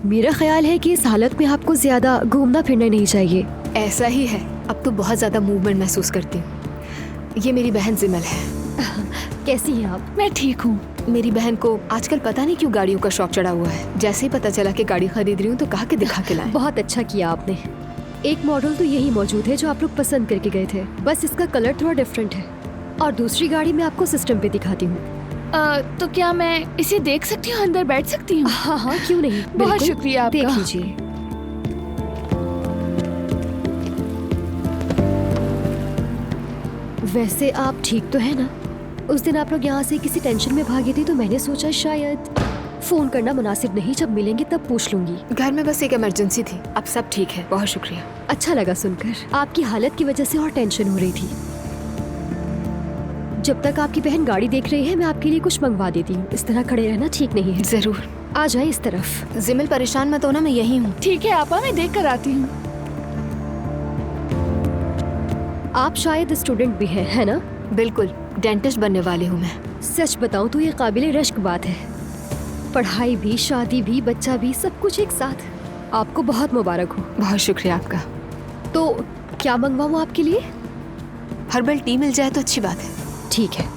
मेरा ख्याल है कि इस हालत में आपको ज्यादा घूमना फिरना नहीं चाहिए। ऐसा ही है, अब तो बहुत ज्यादा मूवमेंट महसूस करती हूँ। ये मेरी बहन जिमल है। कैसी हैं आप? मैं ठीक हूँ। मेरी बहन को आजकल पता नहीं क्यों गाड़ियों का शौक चढ़ा हुआ है। जैसे ही पता चला कि गाड़ी खरीद रही हूँ तो कहा कि दिखा के लाएं। बहुत अच्छा किया आपने। एक मॉडल तो यही मौजूद है जो आप लोग पसंद करके गए थे, बस इसका कलर थोड़ा डिफरेंट है। और दूसरी गाड़ी मैं आपको सिस्टम पे दिखाती हूँ। तो क्या मैं इसे देख सकती हूँ, अंदर बैठ सकती हूँ? हाँ हाँ, क्यों नहीं, बहुत बिल्कुल। शुक्रिया आपका। देख लीजिए। वैसे आप ठीक तो है ना? उस दिन आप लोग यहाँ से किसी टेंशन में भागी थी तो मैंने सोचा शायद फोन करना मुनासिब नहीं, जब मिलेंगे तब पूछ लूंगी। घर में बस एक इमरजेंसी थी, अब सब ठीक है। बहुत शुक्रिया। अच्छा लगा सुनकर। आपकी हालत की वजह से और टेंशन हो रही थी। जब तक आपकी बहन गाड़ी देख रही है मैं आपके लिए कुछ मंगवा देती हूँ। इस तरह खड़े रहना ठीक नहीं है। जरूर। आ जाए इस तरफ। जिमल परेशान मत होना, मैं यही हूँ। ठीक है आपा, मैं देख कर आती हूँ। आप शायद स्टूडेंट भी हैं, है ना? बिल्कुल, डेंटिस्ट बनने वाली हूँ मैं। सच बताऊं तो ये काबिले रश्क बात है। पढ़ाई भी, शादी भी, बच्चा भी, सब कुछ एक साथ। आपको बहुत मुबारक हो। बहुत शुक्रिया आपका। तो क्या मंगवाऊं आपके लिए? हर्बल टी मिल जाए तो अच्छी बात है। ठीक है।